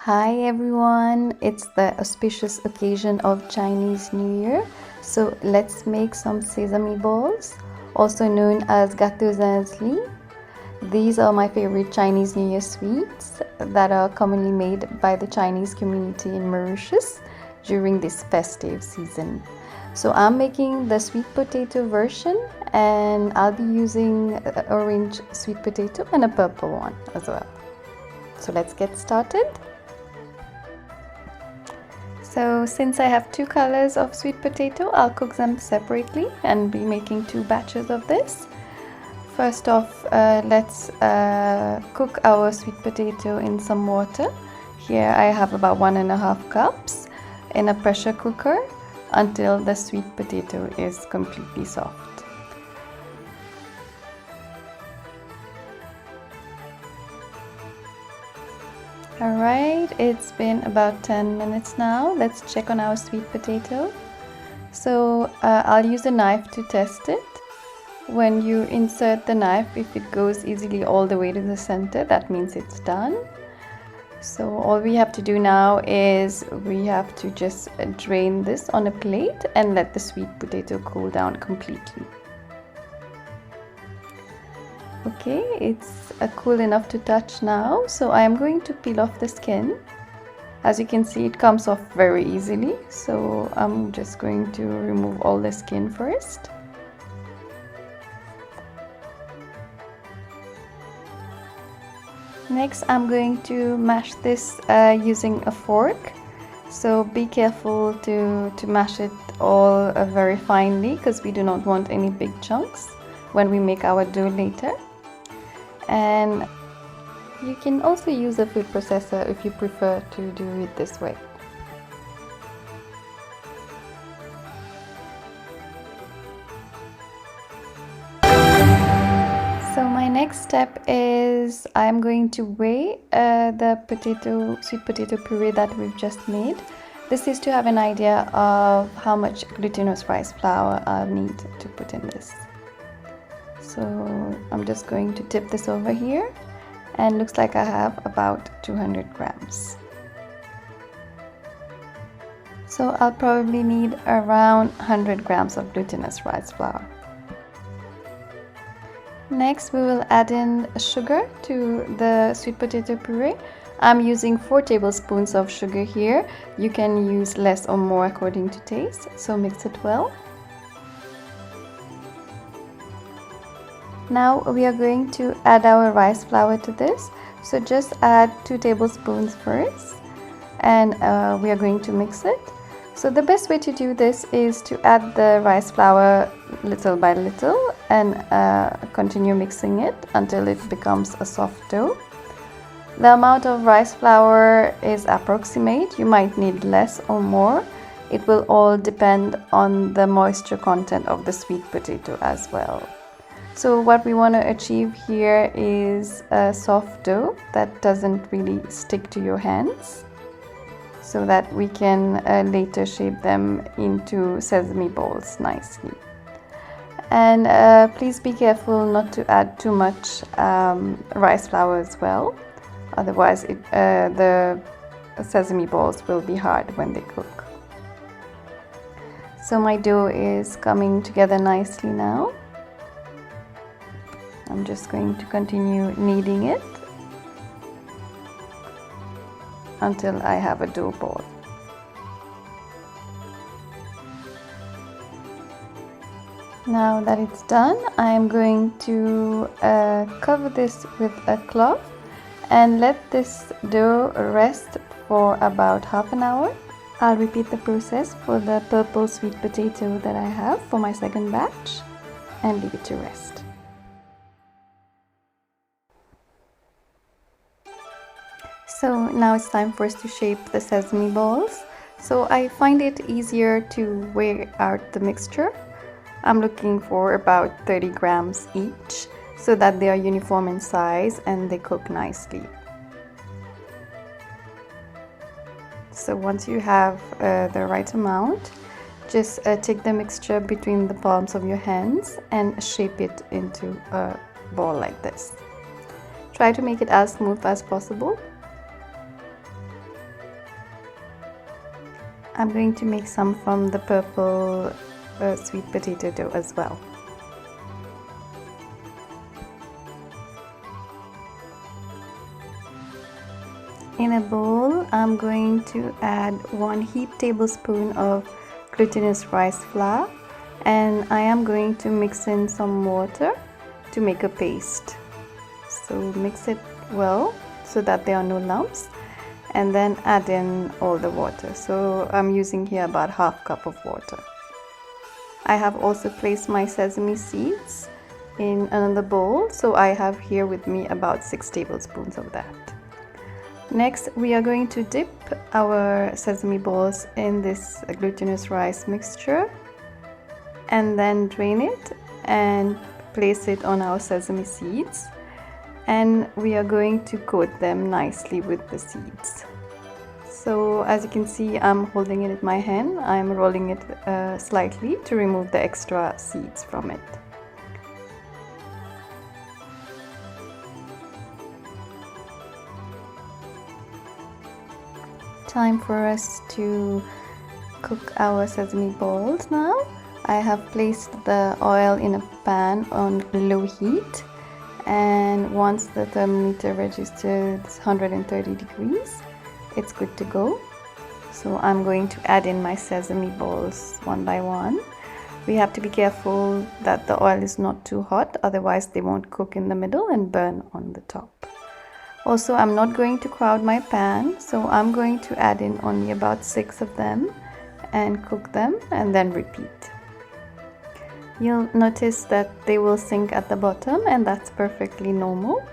Hi everyone, it's the auspicious occasion of Chinese New Year, so let's make some sesame balls, also known as Gato Zinzli. These are my favorite Chinese New Year sweets that are commonly made by the Chinese community in Mauritius during this festive season. So I'm making the sweet potato version, and I'll be using an orange sweet potato and a purple one as well. So let's get started. So since I have two colors of sweet potato, I'll cook them separately and be making two batches of this. First off, let's cook our sweet potato in some water. Here I have about 1.5 cups in a pressure cooker until the sweet potato is completely soft. Alright, it's been about 10 minutes now. Let's check on our sweet potato. So I'll use a knife to test it. When you insert the knife, if it goes easily all the way to the center, that means it's done. So all we have to do now is we have to just drain this on a plate and let the sweet potato cool down completely. Okay, it's cool enough to touch now, so I am going to peel off the skin. As you can see, it comes off very easily, so I'm just going to remove all the skin first. Next, I'm going to mash this using a fork, so be careful to mash it all very finely, because we do not want any big chunks when we make our dough later. And you can also use a food processor if you prefer to do it this way. So my next step is I'm going to weigh the sweet potato puree that we've just made. This is to have an idea of how much glutinous rice flour I'll need to put in this. So I'm just going to tip this over here, and looks like I have about 200 grams. So I'll probably need around 100 grams of glutinous rice flour. Next, we will add in sugar to the sweet potato puree. I'm using 4 tablespoons of sugar here. You can use less or more according to taste, so mix it well. Now we are going to add our rice flour to this. So just add 2 tablespoons first, and we are going to mix it. So the best way to do this is to add the rice flour little by little and continue mixing it until it becomes a soft dough. The amount of rice flour is approximate. You might need less or more. It will all depend on the moisture content of the sweet potato as well. So what we want to achieve here is a soft dough that doesn't really stick to your hands, so that we can later shape them into sesame balls nicely. And please be careful not to add too much rice flour as well, otherwise the sesame balls will be hard when they cook. So my dough is coming together nicely now. I'm just going to continue kneading it until I have a dough ball. Now that it's done, I am going to cover this with a cloth and let this dough rest for about half an hour. I'll repeat the process for the purple sweet potato that I have for my second batch and leave it to rest. So now it's time for us to shape the sesame balls. So I find it easier to weigh out the mixture. I'm looking for about 30 grams each, so that they are uniform in size and they cook nicely. So once you have the right amount, just take the mixture between the palms of your hands and shape it into a ball like this. Try to make it as smooth as possible. I'm going to make some from the purple sweet potato dough as well. In a bowl, I'm going to add 1 heaped tablespoon of glutinous rice flour, and I am going to mix in some water to make a paste. So mix it well so that there are no lumps, and then add in all the water. So I'm using here about ½ cup of water. I have also placed my sesame seeds in another bowl, so I have here with me about 6 tablespoons of that. Next, we are going to dip our sesame balls in this glutinous rice mixture and then drain it and place it on our sesame seeds, and we are going to coat them nicely with the seeds. So as you can see, I'm holding it in my hand. I'm rolling it slightly to remove the extra seeds from it. Time for us to cook our sesame balls now. I have placed the oil in a pan on low heat, and once the thermometer registers 130 degrees, it's good to go. So I'm going to add in my sesame balls one by one. We have to be careful that the oil is not too hot, otherwise they won't cook in the middle and burn on the top. Also, I'm not going to crowd my pan, so I'm going to add in only about 6 of them and cook them and then repeat. You'll notice that they will sink at the bottom, and that's perfectly normal.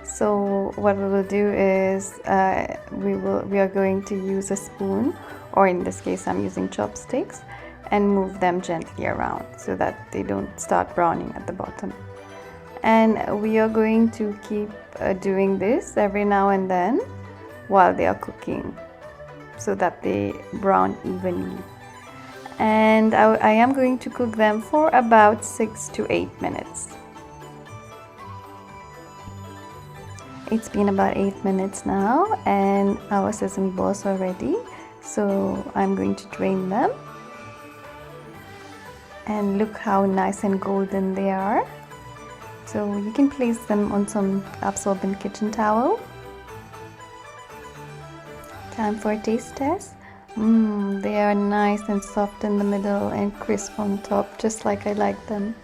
So what we will do is we are going to use a spoon, or in this case I'm using chopsticks, and move them gently around so that they don't start browning at the bottom. And we are going to keep doing this every now and then while they are cooking so that they brown evenly. And I am going to cook them for about 6 to 8 minutes. It's been about 8 minutes now, and our sesame balls are ready. So I'm going to drain them. And look how nice and golden they are. So you can place them on some absorbent kitchen towel. Time for a taste test. They are nice and soft in the middle and crisp on top, just like I like them.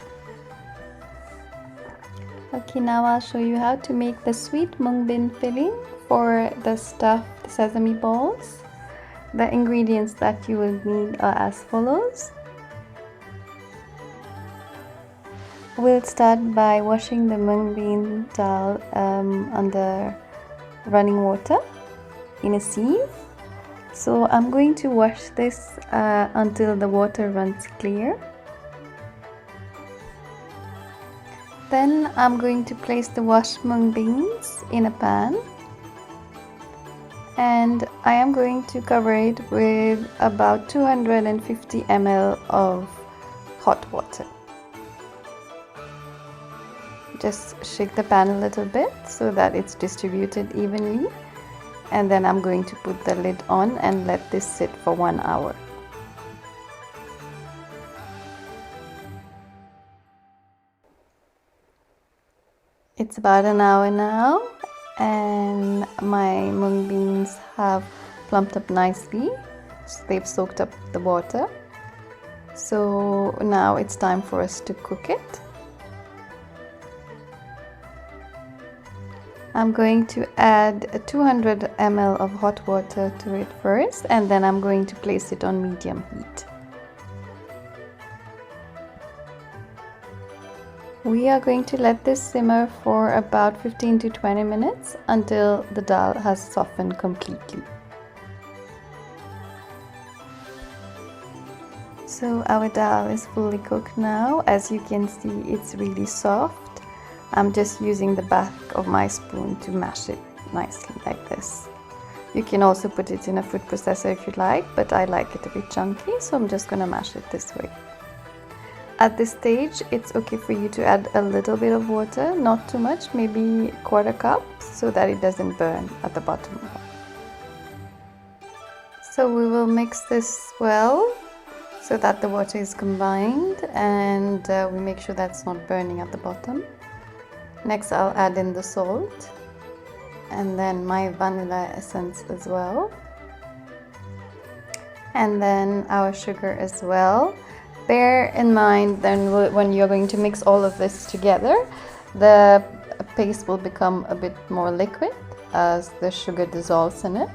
Okay, now I'll show you how to make the sweet mung bean filling for the stuffed sesame balls. The ingredients that you will need are as follows. We'll start by washing the mung bean dal under running water in a sieve. So I'm going to wash this until the water runs clear. Then I'm going to place the washed mung beans in a pan, and I am going to cover it with about 250 ml of hot water. Just shake the pan a little bit so that it's distributed evenly, and then I'm going to put the lid on and let this sit for 1 hour. It's about an hour now, and my mung beans have plumped up nicely, so they've soaked up the water. So now it's time for us to cook it. I'm going to add 200 ml of hot water to it first, and then I'm going to place it on medium heat. We are going to let this simmer for about 15 to 20 minutes until the dal has softened completely. So our dal is fully cooked now. As you can see, it's really soft. I'm just using the back of my spoon to mash it nicely like this. You can also put it in a food processor if you like, but I like it a bit chunky, so I'm just gonna mash it this way. At this stage, it's okay for you to add a little bit of water, not too much, maybe 1/4 cup, so that it doesn't burn at the bottom. So we will mix this well so that the water is combined, and we make sure that's not burning at the bottom. Next I'll add in the salt and then my vanilla essence as well, and then our sugar as well. Bear in mind then when you're going to mix all of this together, the paste will become a bit more liquid as the sugar dissolves in it,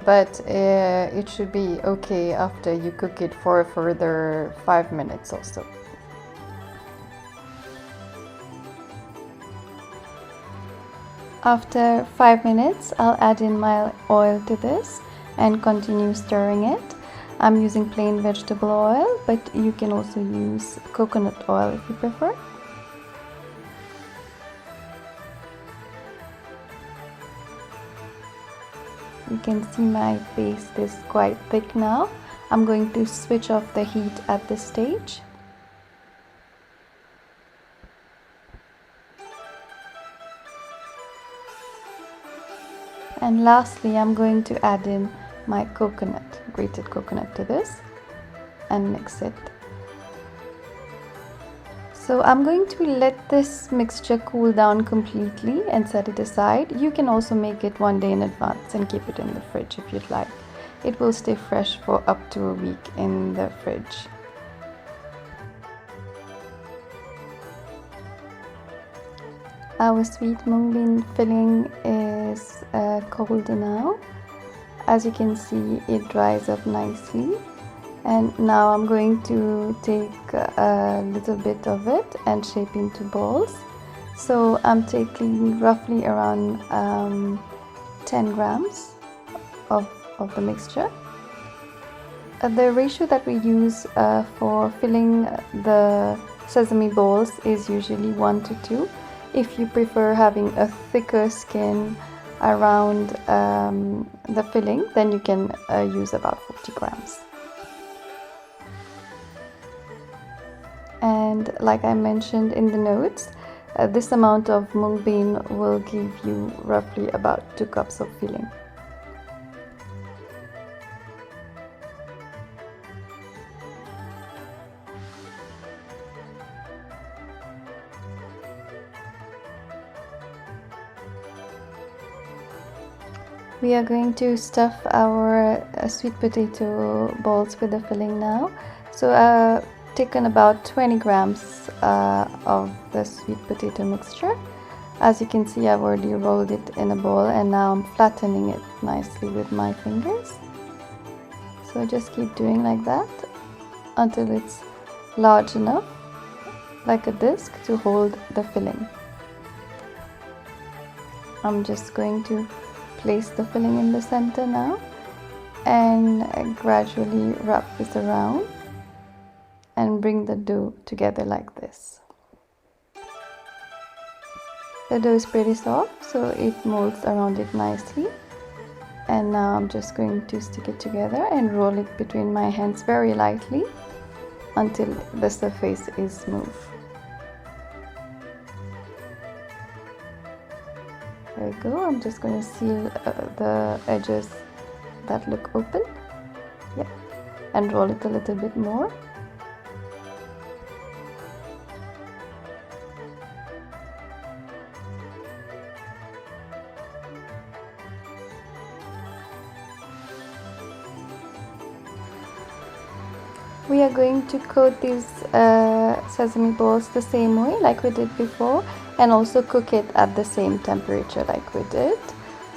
but it should be okay after you cook it for a further 5 minutes or so. After 5 minutes, I'll add in my oil to this and continue stirring it. I'm using plain vegetable oil, but you can also use coconut oil if you prefer. You can see my paste is quite thick now. I'm going to switch off the heat at this stage. And lastly, I'm going to add in my coconut, grated coconut to this and mix it. So I'm going to let this mixture cool down completely and set it aside. You can also make it one day in advance and keep it in the fridge if you'd like. It will stay fresh for up to a week in the fridge. Our sweet mung bean filling is cold now. As you can see, it dries up nicely. And now I'm going to take a little bit of it and shape into balls. So I'm taking roughly around 10 grams of the mixture. The ratio that we use for filling the sesame balls is usually 1 to 2. If you prefer having a thicker skin around the filling, then you can use about 40 grams. And like I mentioned in the notes, this amount of mung bean will give you roughly about 2 cups of filling. We are going to stuff our sweet potato balls with the filling now. So taken about 20 grams of the sweet potato mixture. As you can see, I've already rolled it in a bowl and now I'm flattening it nicely with my fingers. So just keep doing like that until it's large enough, like a disc, to hold the filling. I'm just going to place the filling in the center now and gradually wrap this around and bring the dough together like this. The dough is pretty soft, so it molds around it nicely. And now I'm just going to stick it together and roll it between my hands very lightly until the surface is smooth. There we go. I'm just going to seal the edges that look open. Yeah, and roll it a little bit more. We are going to coat these sesame balls the same way like we did before, and also cook it at the same temperature like we did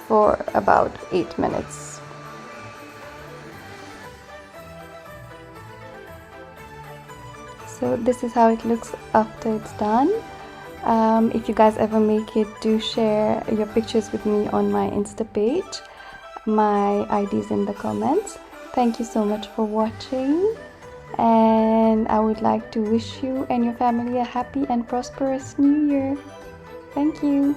for about 8 minutes. So this is how it looks after it's done. If you guys ever make it, do share your pictures with me on my Insta page. My ID is in the comments. Thank you so much for watching, and I would like to wish you and your family a happy and prosperous new year. Thank you.